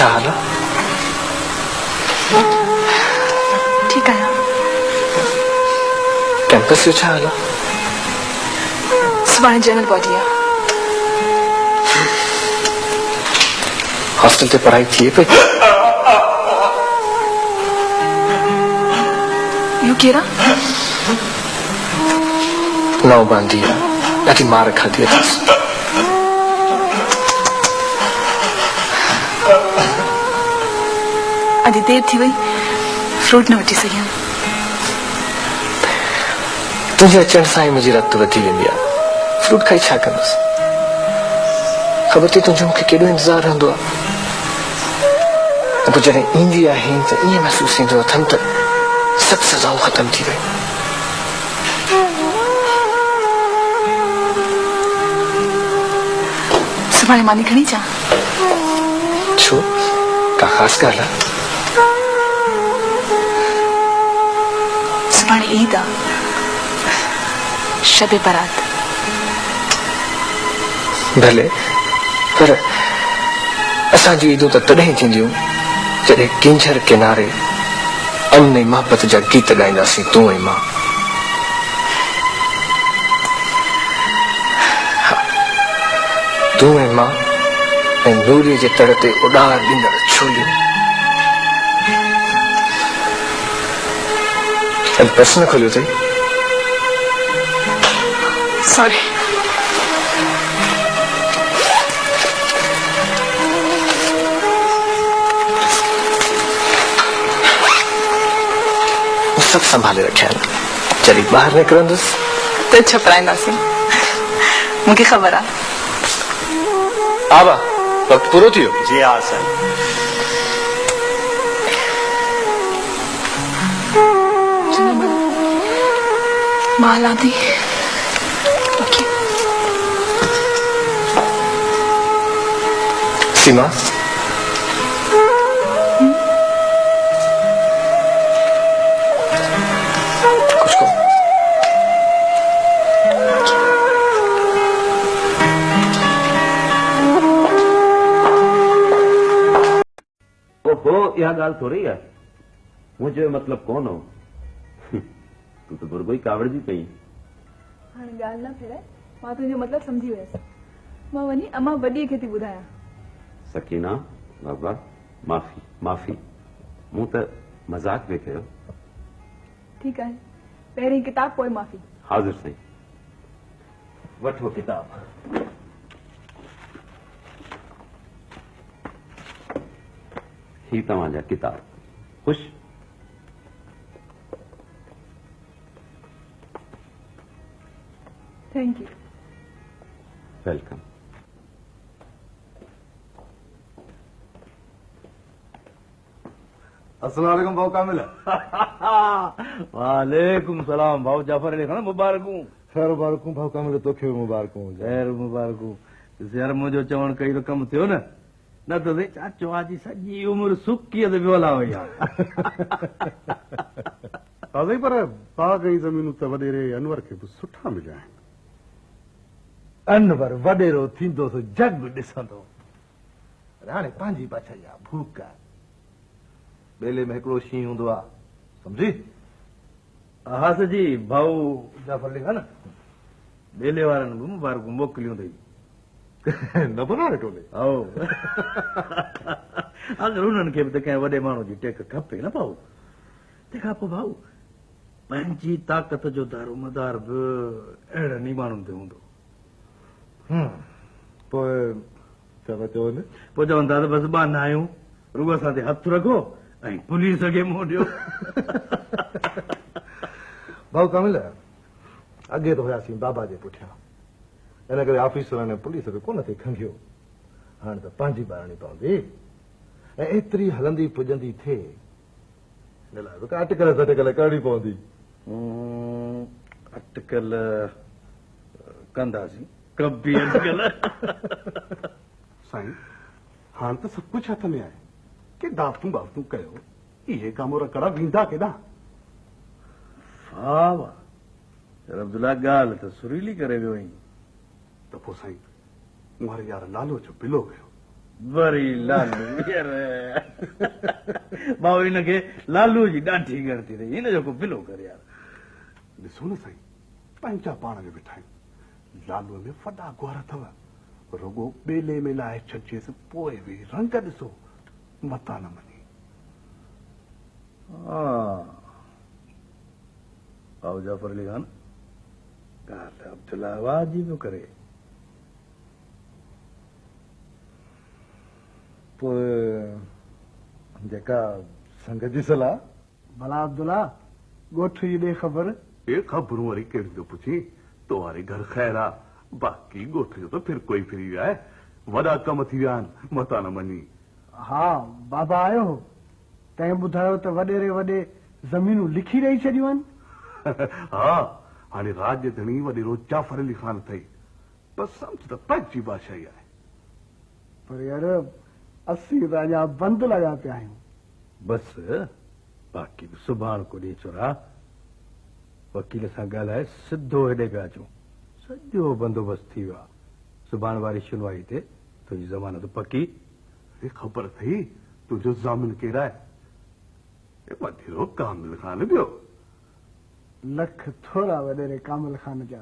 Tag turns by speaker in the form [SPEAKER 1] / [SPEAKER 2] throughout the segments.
[SPEAKER 1] छा हाल आहे?
[SPEAKER 2] ठीकु आहियां।
[SPEAKER 1] कैंपस जो छा हाल आहे?
[SPEAKER 2] सुभाणे जनरल बॉडी आहे।
[SPEAKER 1] हॉस्टल ते पढ़ाई थिए पई?
[SPEAKER 2] इहो केरु आहे?
[SPEAKER 1] नओं बांदी आहे, ॾाढी मार खाधी अथसि।
[SPEAKER 2] अॼु देर थी वई, फ्रूट न वठी सघियमि।
[SPEAKER 1] तुंहिंजे अचण सां ई मुंहिंजी रत वधी वेंदी आहे। फ्रूट खाई छा कंदुसि? ख़बर अथई तुंहिंजो मूंखे केॾो इंतज़ारु रहंदो आहे। पोइ जॾहिं ईंदी आहे त ईअं महसूसु थींदो अथमि त सभु सज़ाऊं ख़तम थी वयूं।
[SPEAKER 2] सुभाणे मानी खणी अचां?
[SPEAKER 1] छो? का ख़ासि ॻाल्हि आहे?
[SPEAKER 2] सुभाणे ईद आहे, शब बारात।
[SPEAKER 1] भले, पर असांजूं ईदूं त तॾहिं थींदियूं जॾहिं किंझर किनारे अमन ऐं मोहबत जा गीत ॻाईंदासीं तूं ऐं मां। तूं ऐं मां ऐं नूरीअ जे तड़ ते उॾार ॾींदड़ छोलियूं। पर्स न खोलियो अथई?
[SPEAKER 2] सॉरी।
[SPEAKER 1] सभु संभाले रखिया आहिनि। जॾहिं ॿाहिरि निकिरंदुसि
[SPEAKER 2] त छपराईंदासीं। मूंखे ख़बर आहे।
[SPEAKER 1] आवा, वक़्तु पूरो थी वियो?
[SPEAKER 3] जी हाँ सर।
[SPEAKER 2] मां हलां थी। ओके।
[SPEAKER 1] सीमा, कुछ को
[SPEAKER 3] ओहो, यह गाल थोड़ी है। मुझे मतलब कौन हो? तू तो बुरगो ही कावड़ जी पई।
[SPEAKER 4] हाँ गाल ना फिर मां तुझो मतलब समझी वयसि। मां वनी अम्मा वॾीअ खे थी ॿुधायां।
[SPEAKER 3] सकीना बाबा माफ़ी माफ़ी, मूं त मज़ाक में कयो।
[SPEAKER 4] ठीक है, पहिरीं किताब पोइ माफ़ी।
[SPEAKER 3] हाज़िर साईं। वठो किताब। ही तव्हांजा किताब। ख़ुश?
[SPEAKER 4] Thank you.
[SPEAKER 3] वेलकम।
[SPEAKER 5] अस्सलाम वालेकुम भाऊ कामिल।
[SPEAKER 6] वालेकुम सलाम भाऊ जाफर अली खान, मुबारकूं।
[SPEAKER 5] खैर मुबारकूं भाऊ कामिल, तोखे मुबारकूं।
[SPEAKER 6] खैर मुबारकूं। यार मुंहिंजो चवण कई कम थियो न, न त चाचो आजी सॼी उमिरि सुकी ते वियोला हुई आहे।
[SPEAKER 5] दादा पर बाग़ जी ज़मीनूं त वॾेरे अनवर खे बि सुठा मिलिया आहिनि।
[SPEAKER 6] अनवर वॾेरो थींदो सो जग ॾिसंदो। हाणे पंहिंजी पाछा जा भूख आहे। बेले में हिकिड़ो शींहुं हूंदो आहे, सम्झी? हा सजी भाऊ जाफर अली खान, बेले वारनि बि मुबारकूं मोकिलियूं अथई।
[SPEAKER 5] न बनाए टोले।
[SPEAKER 6] अगरि उन्हनि खे बि त कंहिं वॾे माण्हू जी टेक खपे न भाऊ। तंहिंखां पोइ भाऊ पंहिंजी ताक़त जो दारो मदार बि अहिड़नि ई माण्हुनि ते हूंदो।
[SPEAKER 5] पोइ छा था चवनि?
[SPEAKER 6] पोइ चवनि था त बसि बाना आहियूं, रुॻो असां ते हथु रखो ऐं पुलिस खे मुंहुं ॾियो।
[SPEAKER 5] भाऊ कामिल, अॻे त हुयासीं बाबा जे पुठियां, इन करे ऑफिसरनि ऐं पुलिस खे कोन थे खंघियो। हाणे त पंहिंजी ॿारणी पवंदी ऐं एतिरी हलंदी पुॼंदी थिए, हिन लाइ बि अटकल सटकल करणी पवंदी।
[SPEAKER 6] अटकल कंदासीं, कभी अटकल।
[SPEAKER 5] साईं, हाणे त सभु कुझु हथ में आहे, के दावतूं बावतूं कयो, इहे कम रकड़ा वेंदा केॾां?
[SPEAKER 6] वाह वाह, अब्दुल्ला ॻाल्हि त सुरीली करे वियो आहीं।
[SPEAKER 5] त पोइ साईं, मुंहिंजे यार लालो जो बिलो कयो,
[SPEAKER 6] वरी लालू यार भाऊ इनखे लालू जी ॾाढी करती रही इन जो को बिलो कर यार
[SPEAKER 5] ॾिसो न साईं पंहिंजा पाण में वेठा आहियूं लालूअ में वॾा गुआर अथव रुगो ॿेले में लाहे छॾिजेसि पोइ बि रंग ॾिसो मता न मञी
[SPEAKER 6] भाऊ जाफर अली खान ॻाल्हि अब्दुल्ला आवाज़ जी पियो करे पोइ जेका संगत जी सलाह
[SPEAKER 7] भला अब्दुल्ला ॻोठ जी ॾे ख़बर
[SPEAKER 5] ये ख़बरूं वरी केड़ी थो पुछी तुम्हारे घर ख़ैर आ बाक़ी ॻोठ जो तो फिर कोई फिरी विया आहे वॾा कम थी विया आहिनि मता न मञी
[SPEAKER 7] हा बाबा आयो हो तंहिं ॿुधायो त वॾेरे वॾे ज़मीनूं लिखी ॾेई छॾियूं आहिनि
[SPEAKER 5] हा हाणे राज धणी वॾेरो जाफर अली खान अथई पर सम्झ त पंहिंजी बादशाही आहे
[SPEAKER 7] पर यार असीं त अञा बंदि लॻा पिया आहियूं
[SPEAKER 6] बस बाक़ी बि सुभाणे को ॾींहुं चोरा वकील सां ॻाल्हाए सिधो हेॾे पिया अचूं सॼो बंदोबस्तु थी वियो आहे सुभाणे वारी सुनवाई ते तुंहिंजी ज़मानत पकी
[SPEAKER 5] हे ख़बर अथई तुंहिंजो ज़ामिन केरु आहे वॾेरो कामिल खान ॿियो
[SPEAKER 7] लख थोरा वॾेरे कामिल खान जा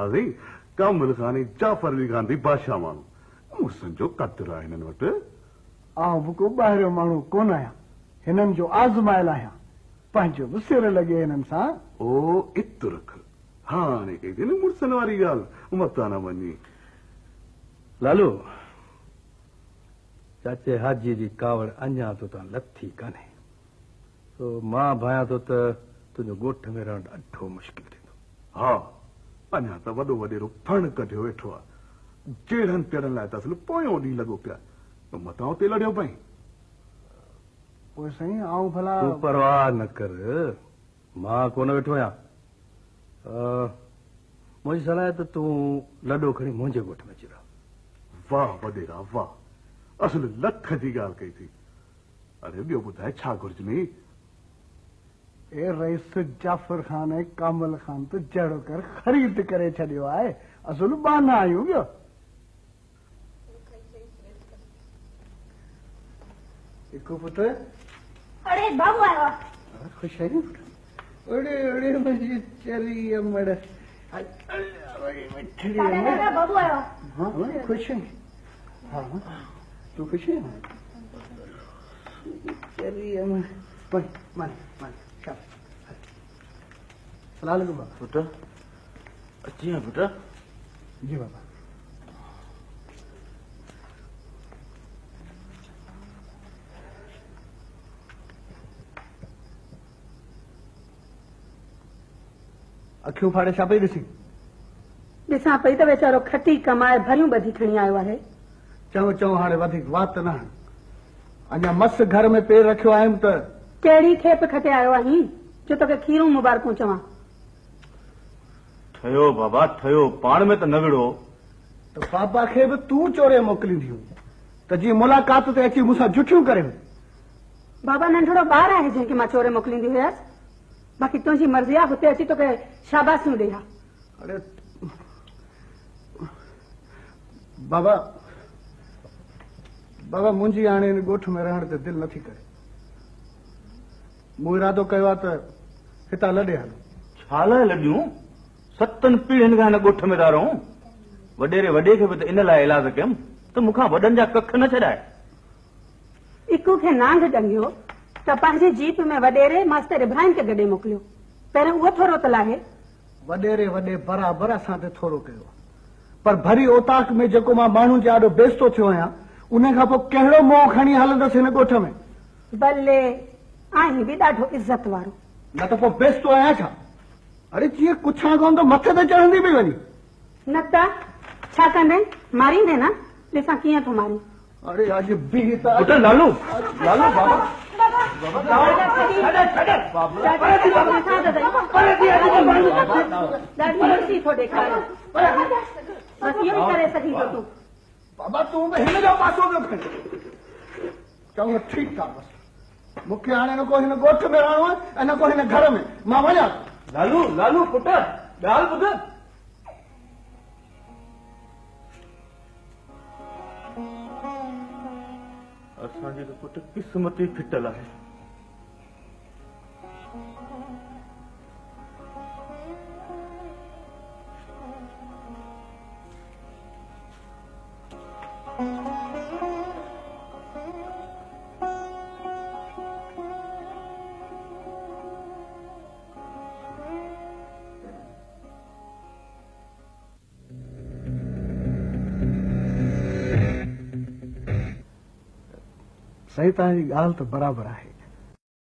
[SPEAKER 5] अरे कामिल खान ई जाफर अली खान जी बादशाह माण्हू मुर्सनि जो क़दुरु आहे हिननि वटि
[SPEAKER 7] आउं बि को ॿाहिरियो माण्हू कोन आहियां हिननि जो आज़मायल आहियां पंहिंजो बि सिर लॻे हिननि सां
[SPEAKER 5] ओ इत रख हाणे कई न मुर्सनि वारी ॻाल्हि मता न वञी
[SPEAKER 6] लालू चाचे हाजी जी कावड़ अञा तो तां लथी कान्हे तो मां भायां थो त तुंहिंजो ॻोठ में रहणु ॾाढो मुश्किल थींदो
[SPEAKER 5] हा अञा त वॾो वॾेरो फण कढियो वेठो आहे जहिड़नि तेड़नि लाइ त असुल पोयों ॾींहुं लॻो पिया मतां उते लड़ियो पई
[SPEAKER 7] पोइ साईं आउं भला
[SPEAKER 6] तूं परवाह न कर मां कोन वेठो आहियां मुंहिंजी सलाह आहे त तूं लॾो खणी मुंहिंजे ॻोठ में अची रह
[SPEAKER 5] वाह वॾेरा वाह असुल लख जी ॻाल्हि कई थी अरे ॿियो ॿुधाए छा घुर्जनी
[SPEAKER 7] ए रईस जाफर खान ऐं कामल खान त जहिड़ो कर ख़रीद करे छॾियो आहे असुल बाना आहियूं ॿियो हिकु पुटु
[SPEAKER 8] अरे बाबू आयो आहे
[SPEAKER 7] ख़ुशि आहियूं ओड़े ओड़े मुंहिंजी चरी अमड़
[SPEAKER 8] दादा बाबू आयो आहे
[SPEAKER 7] हा ख़ुशि आहीं हा तूं ख़ुशि आहीं चरी अमड़ मान सलाह बाबा
[SPEAKER 6] पुट अची विया पुट
[SPEAKER 7] जी बाबा अखियूं फाड़े छा पई ॾिसी
[SPEAKER 8] ॾिसां पई त वीचारो खटी कमाए भरियूं ॿधी खणी आयो आहे
[SPEAKER 7] चओ चओ हाणे वधीक वात न हण अञा मस घर में पेर रखियो आहियूं त
[SPEAKER 8] कहिड़ी खेप खटे आयो आहीं जो तोखे खीरूं मुबारकूं चवां
[SPEAKER 3] ठहियो बाबा ठहियो पाण में त न विड़ो
[SPEAKER 7] त बाबा खे बि तूं चोरे मोकिलींदी त जीअं मुलाक़ात ते अची मूंसां जुठियूं करे
[SPEAKER 8] बाबा नंढड़ो ॿार आहे जंहिंखे मां चोरे मोकिलींदी हुयसि बाक़ी तुंहिंजी मर्ज़ी आहे हुते अची तोखे शाबासियूं ॾियां
[SPEAKER 7] अरे बाबा बाबा मुंहिंजी हाणे हिन ॻोठ में रहण ते दिलि नथी करे मूं इरादो कयो आहे त हितां लॾे हलो
[SPEAKER 3] छा लाइ लॾियूं 7 पीढ़ियुनि खां हिन ॻोठ में था रहूं वॾेरे वॾे खे बि त इन लाइ इलाज कयुमि त मूंखां वॾनि जा कख न छॾाए
[SPEAKER 8] इकू खे नांग ॾंगियो त पंहिंजे जीप में वॾेरे मास्तर इब्राहिम खे गॾे मोकिलियो पहिरियों उहो थोरो त लाहे
[SPEAKER 7] वॾेरे वॾे बराबरि असां ते थोरो कयो पर भरी ओताक में जेको मां माण्हुनि जे ॾाढो बेस्तो थियो आहियां उन खां पोइ कहिड़ो मोह खणी हलंदसि हिन ॻोठ में
[SPEAKER 8] भले आहीं बि ॾाढो इज़त वारो
[SPEAKER 7] न त पोइ बेस्तो आहियां छा अरे जीअं कुछां कोन त मथे ते चढ़ंदी पई वञी
[SPEAKER 8] न त छा कंदे मारींदे न ॾिसां कीअं थो मारी
[SPEAKER 7] अरे अॼु बीह त
[SPEAKER 3] पुट लालू लालू बाबा
[SPEAKER 7] बाबा तूं बि हिन जो पासो पियो खणी चऊं ठीकु आहे बसि मूंखे हाणे न को हिन ॻोठ में रहणो आहे ऐं न को हिन घर में मां वञा
[SPEAKER 3] लालू लालू पुट ॻाल्हि ॿुध जो पुट किस्मत ही फिटल है।
[SPEAKER 7] सही तव्हांजी ॻाल्हि त बराबरि आहे,